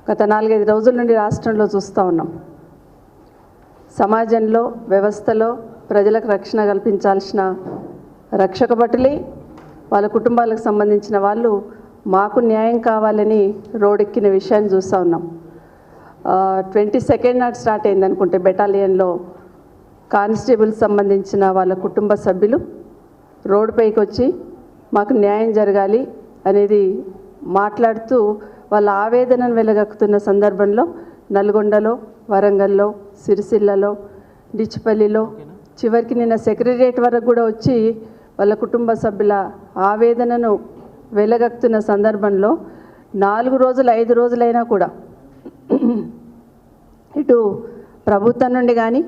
గత 4-5 రోజుల నుండి రాష్ట్రంలో చూస్తూ ఉన్నాం. సమాజంలో వ్యవస్థలో ప్రజలకు రక్షణ కల్పించాల్సిన రక్షక భటులే వాళ్ళ కుటుంబాలకు సంబంధించిన వాళ్ళు మాకు న్యాయం కావాలని రోడ్డెక్కిన విషయాన్ని చూస్తూ ఉన్నాం. 22nd నాడు స్టార్ట్ అయింది అనుకుంటే బెటాలియన్లో కానిస్టేబుల్స్ సంబంధించిన వాళ్ళ కుటుంబ సభ్యులు రోడ్డుపైకి వచ్చి మాకు న్యాయం జరగాలి అనేది మాట్లాడుతూ వాళ్ళ ఆవేదనను వెలగక్కుతున్న సందర్భంలో నల్గొండలో, వరంగల్లో, సిరిసిల్లలో, డిచ్పల్లిలో, చివరికి నిన్న సెక్రటరియట్ వరకు కూడా వచ్చి వాళ్ళ కుటుంబ సభ్యుల ఆవేదనను వెలగక్కుతున్న సందర్భంలో 4 రోజులు 5 రోజులైనా కూడా ఇటు ప్రభుత్వం నుండి కానీ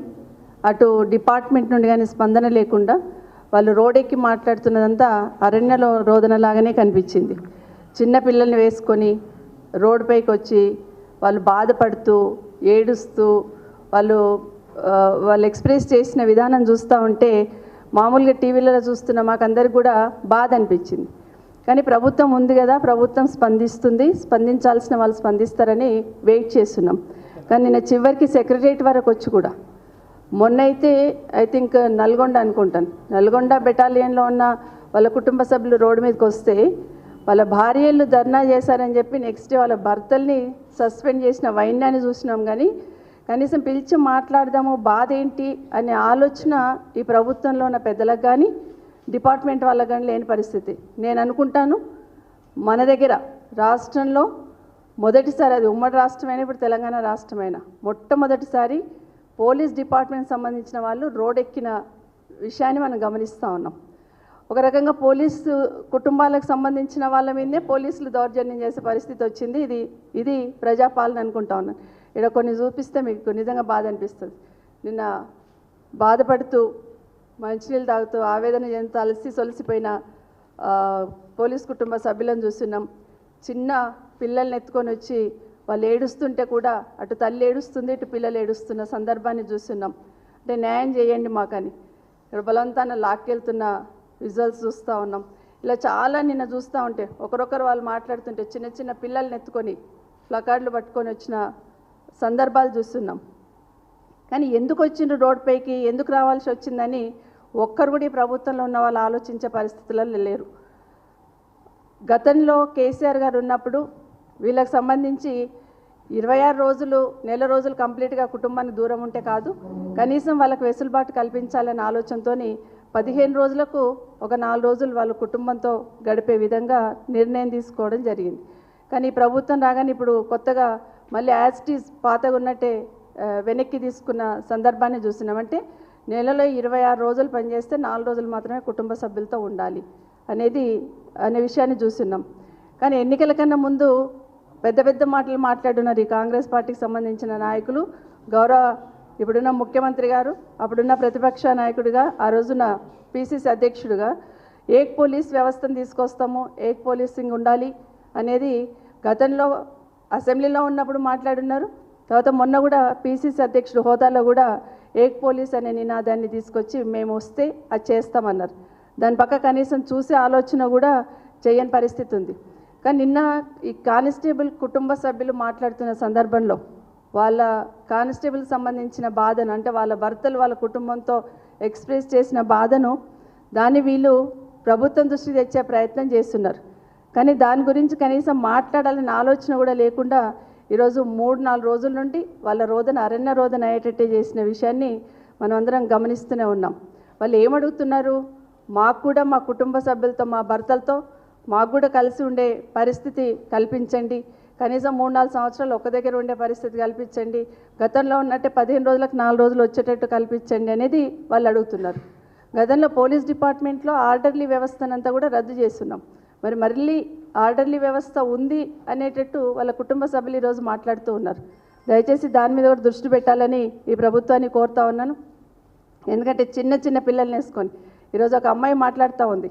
అటు డిపార్ట్మెంట్ నుండి కానీ స్పందన లేకుండా వాళ్ళు రోడ్డెక్కి మాట్లాడుతున్నదంతా అరణ్యలో రోదనలాగానే కనిపించింది. చిన్న పిల్లల్ని వేసుకొని రోడ్డుపైకి వచ్చి వాళ్ళు బాధపడుతూ ఏడుస్తూ వాళ్ళు ఎక్స్ప్రెస్ చేసిన విధానం చూస్తూ ఉంటే మామూలుగా టీవీలలో చూస్తున్న మాకందరికి కూడా బాధ అనిపించింది. కానీ ప్రభుత్వం ఉంది కదా, ప్రభుత్వం స్పందిస్తుంది, స్పందించాల్సిన వాళ్ళు స్పందిస్తారని వెయిట్ చేస్తున్నాం. కానీ నిన్న చివరికి సెక్రటరియట్ వరకు వచ్చి కూడా మొన్నైతే ఐ థింక్ నల్గొండ అనుకుంటాను, నల్గొండ బెటాలియన్లో ఉన్న వాళ్ళ కుటుంబ సభ్యులు రోడ్డు మీదకి వస్తే వాళ్ళ భార్యలు ధర్నా చేశారని చెప్పి నెక్స్ట్ డే వాళ్ళ భర్తల్ని సస్పెండ్ చేసిన వైన్యాన్ని చూసినాం. కానీ కనీసం పిలిచి మాట్లాడదాము బాధ ఏంటి అనే ఆలోచన ఈ ప్రభుత్వంలో ఉన్న పెద్దలకు కానీ డిపార్ట్మెంట్ వాళ్ళకి కానీ లేని పరిస్థితి. నేను అనుకుంటాను మన దగ్గర రాష్ట్రంలో మొదటిసారి, అది ఉమ్మడి రాష్ట్రమైనా ఇప్పుడు తెలంగాణ రాష్ట్రమైనా మొట్టమొదటిసారి పోలీస్ డిపార్ట్మెంట్ సంబంధించిన వాళ్ళు రోడ్డెక్కిన విషయాన్ని మనం గమనిస్తూ ఉన్నాం. ఒక రకంగా పోలీసు కుటుంబాలకు సంబంధించిన వాళ్ళ మీదే పోలీసులు దౌర్జన్యం చేసే పరిస్థితి వచ్చింది. ఇది ప్రజాపాలన అనుకుంటా ఉన్నాను. ఇక్కడ కొన్ని చూపిస్తే మీకు నిజంగా బాధ అనిపిస్తుంది. నిన్న బాధపడుతూ మంచినీళ్ళు తాగుతూ ఆవేదన చెందుతూ అలసి సొలిసిపోయిన పోలీస్ కుటుంబ సభ్యులను చూస్తున్నాం. చిన్న పిల్లల్ని ఎత్తుకొని వచ్చి వాళ్ళు ఏడుస్తుంటే కూడా అటు తల్లి ఏడుస్తుంది, ఇటు పిల్లలు ఏడుస్తున్న సందర్భాన్ని చూస్తున్నాం. అంటే న్యాయం చేయండి మాకని ఇక్కడ బలవంతాన లాక్కెళ్తున్న విజువల్స్ చూస్తూ ఉన్నాం. ఇలా చాలా నిన్న చూస్తూ ఉంటే ఒకరొకరు వాళ్ళు మాట్లాడుతుంటే చిన్న చిన్న పిల్లల్ని ఎత్తుకొని ప్లకార్డులు పట్టుకొని వచ్చిన సందర్భాలు చూస్తున్నాం. కానీ ఎందుకు వచ్చిండ్రు రోడ్డుపైకి, ఎందుకు రావాల్సి వచ్చిందని ఒక్కరు కూడా ఈ ప్రభుత్వంలో ఉన్న వాళ్ళు ఆలోచించే పరిస్థితులలో లేరు. గతంలో కేసీఆర్ గారు ఉన్నప్పుడు వీళ్ళకి సంబంధించి 26 రోజులు, నెల రోజులు కంప్లీట్గా కుటుంబానికి దూరం ఉంటే కాదు, కనీసం వాళ్ళకి వెసులుబాటు కల్పించాలనే ఆలోచనతో 15 రోజులకు ఒక 4 రోజులు వాళ్ళ కుటుంబంతో గడిపే విధంగా నిర్ణయం తీసుకోవడం జరిగింది. కానీ ఈ ప్రభుత్వం రాగానే ఇప్పుడు కొత్తగా మళ్ళీ యాజ్ ఇట్ ఈజ్ పాతగా ఉన్నట్టే వెనక్కి తీసుకున్న సందర్భాన్ని చూస్తున్నామంటే నెలలో 26 రోజులు పనిచేస్తే 4 రోజులు మాత్రమే కుటుంబ సభ్యులతో ఉండాలి అనే విషయాన్ని చూస్తున్నాం. కానీ ఎన్నికల కన్నా ముందు పెద్ద పెద్ద మాటలు మాట్లాడున్నారు ఈ కాంగ్రెస్ పార్టీకి సంబంధించిన నాయకులు. ఇప్పుడున్న ముఖ్యమంత్రి గారు, అప్పుడున్న ప్రతిపక్ష నాయకుడిగా, ఆ రోజున పిసిసి అధ్యక్షుడిగా ఏక్ పోలీస్ వ్యవస్థను తీసుకొస్తాము, ఏక్ పోలీసింగ్ ఉండాలి అనేది గతంలో అసెంబ్లీలో ఉన్నప్పుడు మాట్లాడున్నారు. తర్వాత మొన్న కూడా పిసిసి అధ్యక్షుడు హోదాలో కూడా ఏక్ పోలీస్ అనే నినాదాన్ని తీసుకొచ్చి మేము వస్తే అది చేస్తామన్నారు. దాని పక్క కనీసం చూసే ఆలోచన కూడా చేయని పరిస్థితి ఉంది. కానీ నిన్న ఈ కానిస్టేబుల్ కుటుంబ సభ్యులు మాట్లాడుతున్న సందర్భంలో వాళ్ళ కానిస్టేబుల్కి సంబంధించిన బాధను, అంటే వాళ్ళ భర్తలు వాళ్ళ కుటుంబంతో ఎక్స్ప్రెస్ చేసిన బాధను దాన్ని వీళ్ళు ప్రభుత్వం దృష్టికి తెచ్చే ప్రయత్నం చేస్తున్నారు. కానీ దాని గురించి కనీసం మాట్లాడాలనే ఆలోచన కూడా లేకుండా ఈరోజు 3-4 రోజుల నుండి వాళ్ళ అరణ్య రోదన అయ్యేటట్టే చేసిన విషయాన్ని మనం అందరం గమనిస్తూనే ఉన్నాం. వాళ్ళు ఏమడుగుతున్నారు, మాకు కూడా మా కుటుంబ సభ్యులతో, మా భర్తలతో మాకు కూడా కలిసి ఉండే పరిస్థితి కల్పించండి, కనీసం 3-4 సంవత్సరాలు ఒక దగ్గర ఉండే పరిస్థితి కల్పించండి, గతంలో ఉన్నట్టే 15 రోజులకు 4 రోజులు వచ్చేటట్టు కల్పించండి అనేది వాళ్ళు అడుగుతున్నారు. గతంలో పోలీస్ డిపార్ట్మెంట్లో ఆర్డర్లీ వ్యవస్థనంతా కూడా రద్దు చేస్తున్నాం. మరి మళ్ళీ ఆర్డర్లీ వ్యవస్థ ఉంది అనేటట్టు వాళ్ళ కుటుంబ సభ్యులు ఈరోజు మాట్లాడుతూ ఉన్నారు. దయచేసి దాని మీద కూడా దృష్టి పెట్టాలని ఈ ప్రభుత్వాన్ని కోరుతా ఉన్నాను. ఎందుకంటే చిన్న చిన్న పిల్లల్ని వేసుకొని ఈరోజు ఒక అమ్మాయి మాట్లాడుతూ ఉంది,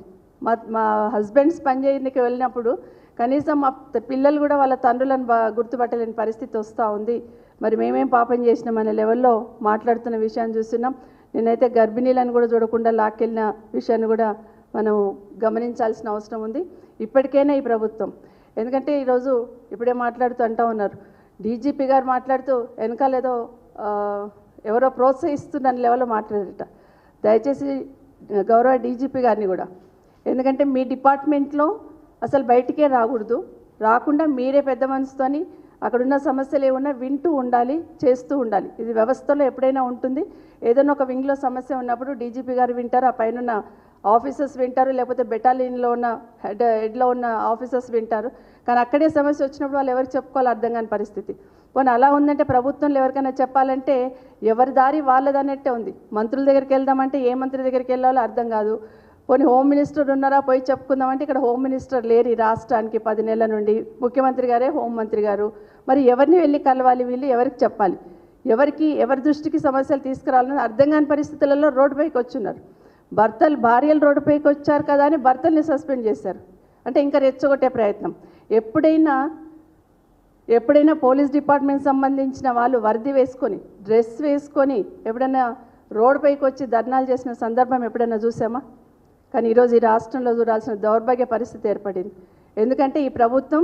మా హస్బెండ్స్ పనిచేయడానికి వెళ్ళినప్పుడు కనీసం మా పిల్లలు కూడా వాళ్ళ తండ్రులను గుర్తుపట్టలేని పరిస్థితి వస్తూ ఉంది, మరి మేమేం పాపం చేసినామనే లెవెల్లో మాట్లాడుతున్న విషయాన్ని చూస్తున్నాం. నేనైతే గర్భిణీలను కూడా చూడకుండా లాక్కెళ్ళిన విషయాన్ని కూడా మనం గమనించాల్సిన అవసరం ఉంది. ఇప్పటికైనా ఈ ప్రభుత్వం, ఎందుకంటే ఈరోజు ఇప్పుడే మాట్లాడుతూ అంటూ ఉన్నారు డీజీపీ గారు మాట్లాడుతూ వెనకాల ఏదో ఎవరో ప్రోత్సహిస్తున్న లెవెల్లో మాట్లాడారట. దయచేసి గౌరవ డీజీపీ గారిని కూడా, ఎందుకంటే మీ డిపార్ట్మెంట్లో అసలు బయటికే రాకూడదు, రాకుండా మీరే పెద్ద మనసుతోని అక్కడున్న సమస్యలు ఏమన్నా వింటూ ఉండాలి, చేస్తూ ఉండాలి. ఇది వ్యవస్థలో ఎప్పుడైనా ఉంటుంది. ఏదైనా ఒక వింగ్లో సమస్య ఉన్నప్పుడు డీజీపీ గారు వింటారు, ఆ పైన ఆఫీసర్స్ వింటారు, లేకపోతే బెటాలియన్లో ఉన్న హెడ్లో ఉన్న ఆఫీసర్స్ వింటారు. కానీ అక్కడే సమస్య వచ్చినప్పుడు వాళ్ళు ఎవరికి చెప్పుకోవాలో అర్థం కాని పరిస్థితి. పోనీ అలా ఉందంటే ప్రభుత్వంలో ఎవరికైనా చెప్పాలంటే ఎవరి దారి వాళ్ళదన్నట్టే ఉంది. మంత్రుల దగ్గరికి వెళ్దామంటే ఏ మంత్రి దగ్గరికి వెళ్ళాలో అర్థం కాదు. పోనీ హోమ్ మినిస్టర్ ఉన్నారా, పోయి చెప్పుకుందామంటే ఇక్కడ హోమ్ మినిస్టర్ లేరు ఈ రాష్ట్రానికి 10 నెలల నుండి. ముఖ్యమంత్రి గారే హోంమంత్రి గారు. మరి ఎవరిని వెళ్ళి కలవాలి, వీళ్ళు ఎవరికి చెప్పాలి, ఎవరి దృష్టికి సమస్యలు తీసుకురావాలని అర్థం కాని పరిస్థితులలో రోడ్డుపైకి వచ్చున్నారు. భార్యలు రోడ్డుపైకి వచ్చారు కదా అని భర్తల్ని సస్పెండ్ చేశారు. అంటే ఇంకా రెచ్చగొట్టే ప్రయత్నం. ఎప్పుడైనా పోలీస్ డిపార్ట్మెంట్ సంబంధించిన వాళ్ళు వర్ది వేసుకొని, డ్రెస్ వేసుకొని ఎప్పుడైనా రోడ్డుపైకి వచ్చి ధర్నాలు చేసిన సందర్భం ఎప్పుడైనా చూసామా? కానీ ఈరోజు ఈ రాష్ట్రంలో చూడాల్సిన దౌర్భాగ్య పరిస్థితి ఏర్పడింది. ఎందుకంటే ఈ ప్రభుత్వం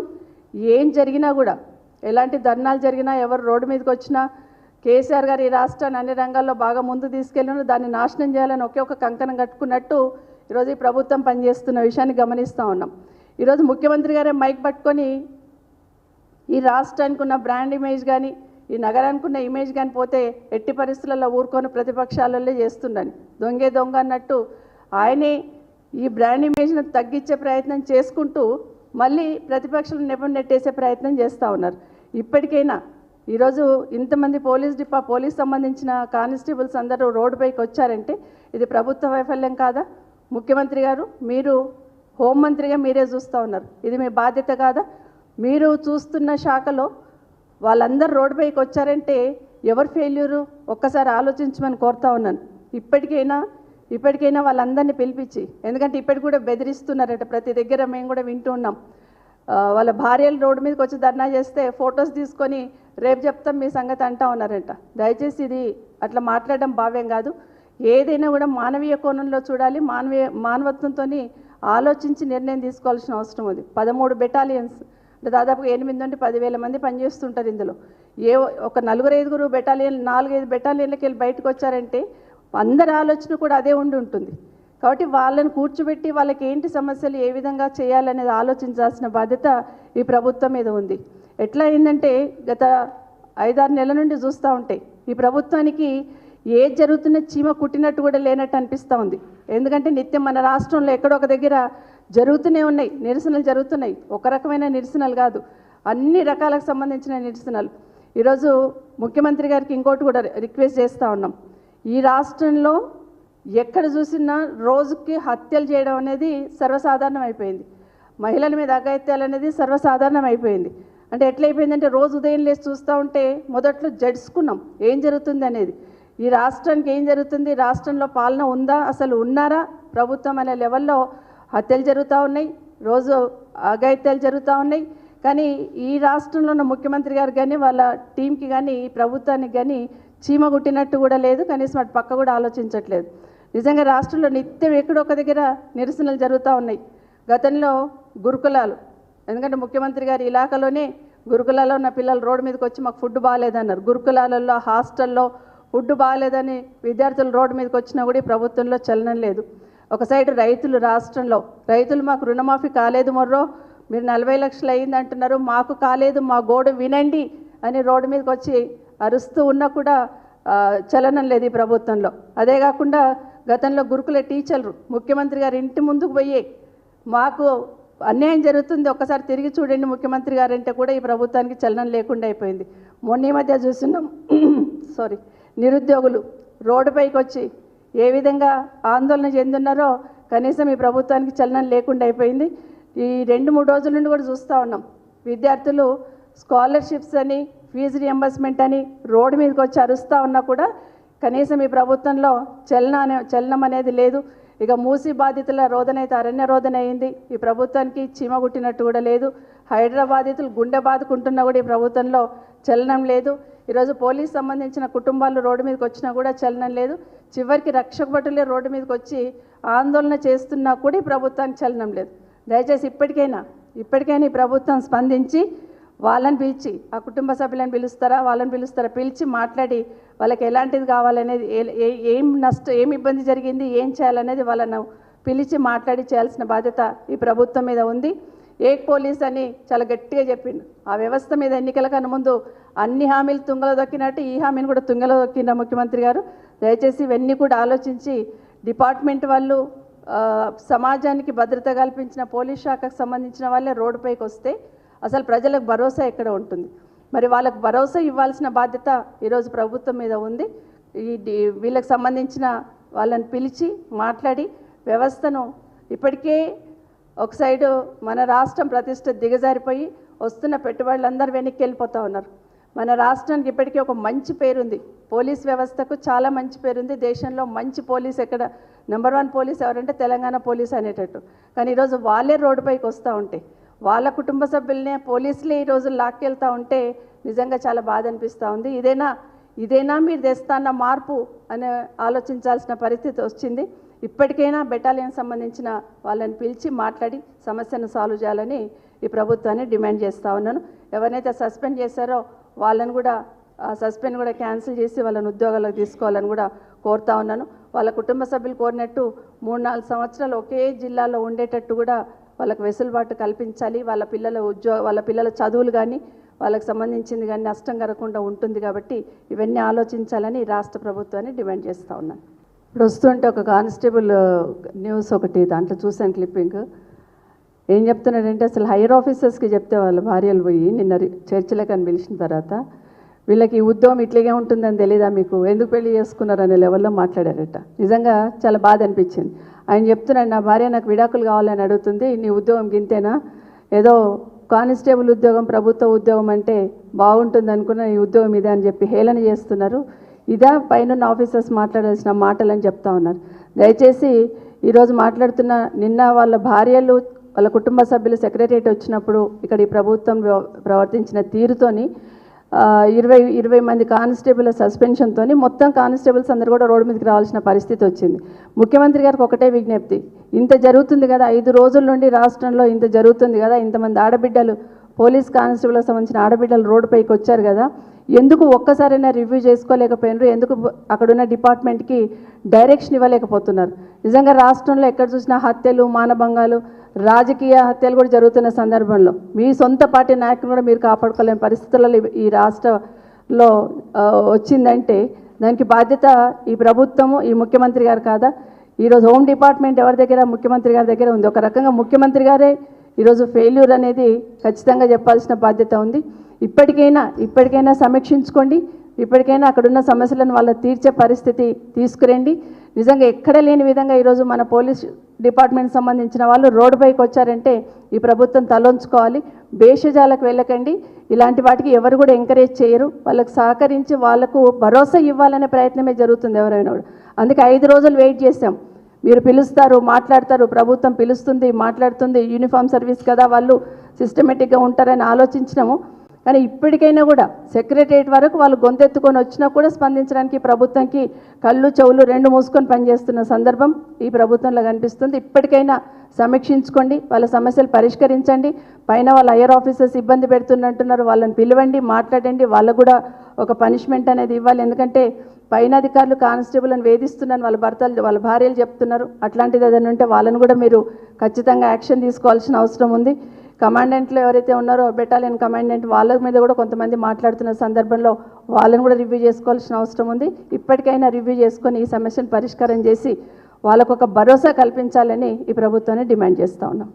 ఏం జరిగినా కూడా, ఎలాంటి ధర్నాలు జరిగినా, ఎవరు రోడ్డు మీదకి వచ్చినా, కేసీఆర్ గారు ఈ రాష్ట్రాన్ని అన్ని రంగాల్లో బాగా ముందు తీసుకెళ్ళిన దాన్ని నాశనం చేయాలని ఒకే ఒక కంకణం కట్టుకున్నట్టు ఈరోజు ఈ ప్రభుత్వం పనిచేస్తున్న విషయాన్ని గమనిస్తూ ఉన్నాం. ఈరోజు ముఖ్యమంత్రి గారే మైక్ పట్టుకొని ఈ రాష్ట్రానికి ఉన్న బ్రాండ్ ఇమేజ్ కానీ, ఈ నగరానికి ఉన్న ఇమేజ్ కానీ పోతే ఎట్టి పరిస్థితులలో ఊరుకొని ప్రతిపక్షాలలో చేస్తుండని దొంగ అన్నట్టు ఆయనే ఈ బ్రాండ్ ఇమేజ్ను తగ్గించే ప్రయత్నం చేసుకుంటూ మళ్ళీ ప్రతిపక్షాలను నెట్టేసే ప్రయత్నం చేస్తూ ఉన్నారు. ఇప్పటికైనా ఈరోజు ఇంతమంది పోలీస్ సంబంధించిన కానిస్టేబుల్స్ అందరూ రోడ్డుపైకి వచ్చారంటే ఇది ప్రభుత్వ వైఫల్యం కాదా? ముఖ్యమంత్రి గారు, మీరు హోంమంత్రిగా మీరే చూస్తూ ఉన్నారు, ఇది మీ బాధ్యత కాదా? మీరు చూస్తున్న శాఖలో వాళ్ళందరూ రోడ్డుపైకి వచ్చారంటే ఎవరు ఫెయిల్యూరు ఒక్కసారి ఆలోచించమని కోరుతా ఉన్నాను. ఇప్పటికైనా వాళ్ళందరినీ పిలిపించి, ఎందుకంటే ఇప్పటికి కూడా బెదిరిస్తున్నారట ప్రతి దగ్గర, మేము కూడా వింటూ ఉన్నాం. వాళ్ళ భార్యలు రోడ్డు మీదకి వచ్చి ధర్నా చేస్తే ఫొటోస్ తీసుకొని రేపు చెప్తాం మీ సంగతి అంటా ఉన్నారంట. దయచేసి ఇది అట్లా మాట్లాడడం భావ్యం కాదు. ఏదైనా కూడా మానవీయ కోణంలో చూడాలి, మానవత్వంతో ఆలోచించి నిర్ణయం తీసుకోవాల్సిన అవసరం ఉంది. 13 బెటాలియన్స్ అంటే దాదాపుగా 8 నుండి 10,000 మంది పనిచేస్తుంటారు. ఇందులో ఒక 4-5 బెటాలియన్ 4-5 బెటాలియన్లకి వెళ్ళి బయటకు వచ్చారంటే అందరి ఆలోచన కూడా అదే ఉంటుంది. కాబట్టి వాళ్ళని కూర్చోబెట్టి వాళ్ళకి ఏంటి సమస్యలు, ఏ విధంగా చేయాలనేది ఆలోచించాల్సిన బాధ్యత ఈ ప్రభుత్వం మీద ఉంది. ఎట్లా అయిందంటే గత 5-6 నెలల నుండి చూస్తూ ఉంటే ఈ ప్రభుత్వానికి ఏది జరుగుతున్న చీమ కుట్టినట్టు కూడా లేనట్టు అనిపిస్తూ ఉంది. ఎందుకంటే నిత్యం మన రాష్ట్రంలో ఎక్కడో ఒక దగ్గర జరుగుతూనే ఉన్నాయి, నిరసనలు జరుగుతున్నాయి. ఒక రకమైన నిరసనలు కాదు, అన్ని రకాలకు సంబంధించిన నిరసనలు. ఈరోజు ముఖ్యమంత్రి గారికి ఇంకోటి కూడా రిక్వెస్ట్ చేస్తూ ఉన్నాం. ఈ రాష్ట్రంలో ఎక్కడ చూసినా రోజుకి హత్యలు చేయడం అనేది సర్వసాధారణం అయిపోయింది. మహిళల మీద అఘాయిత్యాలు అనేది సర్వసాధారణం అయిపోయింది. అంటే ఎట్లయిపోయిందంటే రోజు ఉదయం లేచి చూస్తూ ఉంటే మొదట్లో జడ్చుకున్నాం ఏం జరుగుతుంది అనేది. ఈ రాష్ట్రానికి ఏం జరుగుతుంది, రాష్ట్రంలో పాలన ఉందా, అసలు ఉన్నారా ప్రభుత్వం అనే లెవెల్లో హత్యలు జరుగుతూ ఉన్నాయి, రోజు అఘాయిత్యాలు జరుగుతూ ఉన్నాయి. కానీ ఈ రాష్ట్రంలో ఉన్న ముఖ్యమంత్రి గారు కానీ వాళ్ళ టీంకి కానీ ఈ ప్రభుత్వానికి కానీ చీమ కుట్టినట్టు కూడా లేదు, కనీసం అటు పక్క కూడా ఆలోచించట్లేదు. నిజంగా రాష్ట్రంలో నిత్యం ఎక్కడో ఒక దగ్గర నిరసనలు జరుగుతూ ఉన్నాయి. గతంలో గురుకులాలు, ఎందుకంటే ముఖ్యమంత్రి గారి ఇలాకాలోనే గురుకులాల్లో ఉన్న పిల్లలు రోడ్డు మీదకి వచ్చి మాకు ఫుడ్ బాగాలేదన్నారు. గురుకులాలలో హాస్టల్లో ఫుడ్ బాగాలేదని విద్యార్థులు రోడ్డు మీదకి వచ్చినా కూడా ఈ ప్రభుత్వంలో చలనం లేదు. ఒక సైడ్ రాష్ట్రంలో రైతులు మాకు రుణమాఫీ కాలేదు మొర్రో, మీరు 40 లక్షలు అయింది అంటున్నారు, మాకు కాలేదు, మా గోడు వినండి అని రోడ్డు మీదకి వచ్చి అరుస్తూ ఉన్నా కూడా చలనం లేదు ఈ ప్రభుత్వంలో. అదే కాకుండా గతంలో గురుకుల టీచర్లు ముఖ్యమంత్రి గారు ఇంటి ముందుకు పోయి మాకు అన్యాయం జరుగుతుంది ఒక్కసారి తిరిగి చూడండి ముఖ్యమంత్రి గారు అంటే కూడా ఈ ప్రభుత్వానికి చలనం లేకుండా అయిపోయింది. మొన్న ఈ మధ్య చూస్తున్నాం నిరుద్యోగులు రోడ్డుపైకి వచ్చి ఏ విధంగా ఆందోళన చెందున్నారో కనీసం ఈ ప్రభుత్వానికి చలనం లేకుండా అయిపోయింది. ఈ 2-3 రోజుల నుండి కూడా చూస్తూ ఉన్నాం. విద్యార్థులు స్కాలర్షిప్స్ అని, ఫీజు రియంబర్స్మెంట్ అని రోడ్డు మీదకి వచ్చి అరుస్తూ ఉన్నా కూడా కనీసం ఈ ప్రభుత్వంలో చలనం అనేది లేదు. ఇక మూసి బాధితుల రోదన అయితే అరణ్య రోదన అయింది, ఈ ప్రభుత్వానికి చీమ కుట్టినట్టు కూడా లేదు. హైదరాబాదితులు గుండె బాదుకుంటున్నా కూడా ఈ ప్రభుత్వంలో చలనం లేదు. ఈరోజు పోలీస్ సంబంధించిన కుటుంబాలు రోడ్డు మీదకి వచ్చినా కూడా చలనం లేదు. చివరికి రక్షక భటులే రోడ్డు మీదకి వచ్చి ఆందోళన చేస్తున్నా కూడా ఈ ప్రభుత్వానికి చలనం లేదు. దయచేసి ఇప్పటికైనా ఈ ప్రభుత్వం స్పందించి వాళ్ళని పిలిచి ఆ కుటుంబ సభ్యులను పిలుస్తారా పిలిచి మాట్లాడి వాళ్ళకి ఎలాంటిది కావాలనేది ఏం ఇబ్బంది జరిగింది ఏం చేయాలనేది వాళ్ళను పిలిచి మాట్లాడి చేయాల్సిన బాధ్యత ఈ ప్రభుత్వం మీద ఉంది. ఏక్ పోలీస్ అని చాలా గట్టిగా చెప్పిండు. ఆ వ్యవస్థ మీద ఎన్నికల కన్నా ముందు అన్ని హామీలు తుంగలో దొక్కినట్టు ఈ హామీని కూడా తుంగలో దొక్కిన ముఖ్యమంత్రి గారు. దయచేసి ఇవన్నీ కూడా ఆలోచించి డిపార్ట్మెంట్ వాళ్ళు సమాజానికి భద్రత కల్పించిన పోలీస్ శాఖకు సంబంధించిన వాళ్ళే రోడ్డుపైకి వస్తే అసలు ప్రజలకు భరోసా ఎక్కడ ఉంటుంది? మరి వాళ్ళకు భరోసా ఇవ్వాల్సిన బాధ్యత ఈరోజు ప్రభుత్వం మీద ఉంది. వీళ్ళకి సంబంధించిన వాళ్ళని పిలిచి మాట్లాడి వ్యవస్థను ఇప్పటికే ఒక సైడు మన రాష్ట్రం ప్రతిష్ట దిగజారిపోయి వస్తున్న పెట్టుబడులందరూ వెనక్కి వెళ్ళిపోతూ ఉన్నారు. మన రాష్ట్రానికి ఇప్పటికీ ఒక మంచి పేరుంది, పోలీస్ వ్యవస్థకు చాలా మంచి పేరుంది. దేశంలో మంచి పోలీస్ ఎక్కడ నెంబర్ 1 పోలీస్ ఎవరంటే తెలంగాణ పోలీస్ అనేటట్టు. కానీ ఈరోజు వాళ్ళే రోడ్డుపైకి వస్తూ ఉంటే వాళ్ళ కుటుంబ సభ్యులనే పోలీసులే ఈరోజు లాక్కెళ్తూ ఉంటే నిజంగా చాలా బాధ అనిపిస్తూ ఉంది. ఇదేనా మీరు తెస్తాన్న మార్పు అని ఆలోచించాల్సిన పరిస్థితి వచ్చింది. ఇప్పటికైనా బెటాలియన్ సంబంధించిన వాళ్ళని పిలిచి మాట్లాడి సమస్యను సాల్వ్ చేయాలని ఈ ప్రభుత్వాన్ని డిమాండ్ చేస్తూ ఉన్నాను. ఎవరైతే సస్పెండ్ చేశారో వాళ్ళని కూడా సస్పెండ్ కూడా క్యాన్సిల్ చేసి వాళ్ళని ఉద్యోగాలకు తీసుకోవాలని కూడా కోరుతా ఉన్నాను. వాళ్ళ కుటుంబ సభ్యులు కోరినట్టు 3-4 సంవత్సరాలు ఒకే జిల్లాలో ఉండేటట్టు కూడా వాళ్ళకి వెసులుబాటు కల్పించాలి. వాళ్ళ పిల్లల చదువులు కానీ వాళ్ళకి సంబంధించింది కానీ నష్టం కలగకుండా ఉంటుంది. కాబట్టి ఇవన్నీ ఆలోచించాలని రాష్ట్ర ప్రభుత్వాన్ని డిమాండ్ చేస్తూ ఉన్నాను. ఇప్పుడు వస్తుంటే ఒక కానిస్టేబుల్ న్యూస్ ఒకటి దాంట్లో చూసాను క్లిప్పింగ్. ఏం చెప్తున్నాడంటే అసలు హైయర్ ఆఫీసర్స్కి చెప్తే వాళ్ళ భార్యలు పోయి నిన్న చర్చలకు అని పిలిచిన తర్వాత వీళ్ళకి ఈ ఉద్యోగం ఇట్లాగే ఉంటుందని తెలీదా మీకు, ఎందుకు పెళ్లి చేసుకున్నారు అనే లెవెల్లో మాట్లాడారట. నిజంగా చాలా బాధ అనిపించింది. ఆయన చెప్తున్నాడు, నా భార్య నాకు విడాకులు కావాలని అడుగుతుంది, నీ ఉద్యోగం గింతేనా, ఏదో కానిస్టేబుల్ ఉద్యోగం ప్రభుత్వ ఉద్యోగం అంటే బాగుంటుంది అనుకున్న ఈ ఉద్యోగం ఇదే అని చెప్పి హేళన చేస్తున్నారు. ఇదా పైన ఆఫీసర్స్ మాట్లాడాల్సిన మాటలని చెప్తా ఉన్నారు. దయచేసి ఈరోజు మాట్లాడుతున్న నిన్న వాళ్ళ భార్యలు వాళ్ళ కుటుంబ సభ్యులు సెక్రటరియట్ వచ్చినప్పుడు ఇక్కడ ఈ ప్రభుత్వం ప్రవర్తించిన తీరుతోని 20 మంది కానిస్టేబుల్ సస్పెన్షన్తో మొత్తం కానిస్టేబుల్స్ అందరూ కూడా రోడ్డు మీదకి రావాల్సిన పరిస్థితి వచ్చింది. ముఖ్యమంత్రి గారికి ఒకటే విజ్ఞప్తి, ఇంత జరుగుతుంది కదా, 5 రోజుల నుండి రాష్ట్రంలో ఇంత జరుగుతుంది కదా, ఇంతమంది ఆడబిడ్డలు పోలీస్ కానిస్టేబుల్కి సంబంధించిన ఆడబిడ్డలు రోడ్డుపైకి వచ్చారు కదా, ఎందుకు ఒక్కసారైనా రివ్యూ చేసుకోలేకపోయినారు, ఎందుకు అక్కడున్న డిపార్ట్మెంట్కి డైరెక్షన్ ఇవ్వలేకపోతున్నారు? నిజంగా రాష్ట్రంలో ఎక్కడ చూసినా హత్యలు, మానభంగాలు, రాజకీయ హత్యలు కూడా జరుగుతున్న సందర్భంలో మీ సొంత పార్టీ నాయకులు కూడా మీరు కాపాడుకోలేని పరిస్థితులలో ఈ రాష్ట్రంలో వచ్చిందంటే దానికి బాధ్యత ఈ ప్రభుత్వము, ఈ ముఖ్యమంత్రి గారు కాదా? ఈరోజు హోమ్ డిపార్ట్మెంట్ ఎవరి దగ్గర? ముఖ్యమంత్రి గారి దగ్గర ఉంది. ఒక రకంగా ముఖ్యమంత్రి గారే ఈరోజు ఫెయిల్యూర్ అనేది ఖచ్చితంగా చెప్పాల్సిన బాధ్యత ఉంది. ఇప్పటికైనా సమీక్షించుకోండి, ఇప్పటికైనా అక్కడున్న సమస్యలను వాళ్ళ తీర్చే పరిస్థితి తీసుకురండి. నిజంగా ఎక్కడ లేని విధంగా ఈరోజు మన పోలీస్ డిపార్ట్మెంట్ సంబంధించిన వాళ్ళు రోడ్డుపైకి వచ్చారంటే ఈ ప్రభుత్వం తలొంచుకోవాలి. భేషజాలకు వెళ్ళకండి, ఇలాంటి వాటికి ఎవరు కూడా ఎంకరేజ్ చేయరు. వాళ్ళకు సహకరించి వాళ్లకు భరోసా ఇవ్వాలనే ప్రయత్నమే జరుగుతుంది ఎవరైనా కూడా. అందుకే 5 రోజులు వెయిట్ చేసాం. మీరు పిలుస్తారు, మాట్లాడతారు, ప్రభుత్వం పిలుస్తుంది, మాట్లాడుతుంది, యూనిఫామ్ సర్వీస్ కదా వాళ్ళు సిస్టమేటిక్గా ఉంటారని ఆలోచించినాము. కానీ ఇప్పటికైనా కూడా సెక్రటరియట్ వరకు వాళ్ళు గొంతెత్తుకొని వచ్చినా కూడా స్పందించడానికి ప్రభుత్వంకి కళ్ళు చెవులు 2 మూసుకొని పనిచేస్తున్న సందర్భం ఈ ప్రభుత్వంలో కనిపిస్తుంది. ఇప్పటికైనా సమీక్షించుకోండి, వాళ్ళ సమస్యలు పరిష్కరించండి. పైన వాళ్ళ హైయర్ ఆఫీసర్స్ ఇబ్బంది పెడుతున్నట్టున్నారు, వాళ్ళని పిలవండి, మాట్లాడండి, వాళ్ళకు కూడా ఒక పనిష్మెంట్ అనేది ఇవ్వాలి. ఎందుకంటే పైన అధికారులు కానిస్టేబుల్ అని వేధిస్తున్నాను వాళ్ళ భార్యలు చెప్తున్నారు. అట్లాంటిది ఏదైనా ఉంటే వాళ్ళని కూడా మీరు ఖచ్చితంగా యాక్షన్ తీసుకోవాల్సిన అవసరం ఉంది. కమాండెంట్లు ఎవరైతే ఉన్నారో బెటాలియన్ కమాండెంట్ వాళ్ళ మీద కూడా కొంతమంది మాట్లాడుతున్న సందర్భంలో వాళ్ళని కూడా రివ్యూ చేసుకోవాల్సిన అవసరం ఉంది. ఇప్పటికైనా రివ్యూ చేసుకొని ఈ సమస్యను పరిష్కారం చేసి వాళ్ళకు ఒక భరోసా కల్పించాలని ఈ ప్రభుత్వాన్ని డిమాండ్ చేస్తూ ఉన్నాం.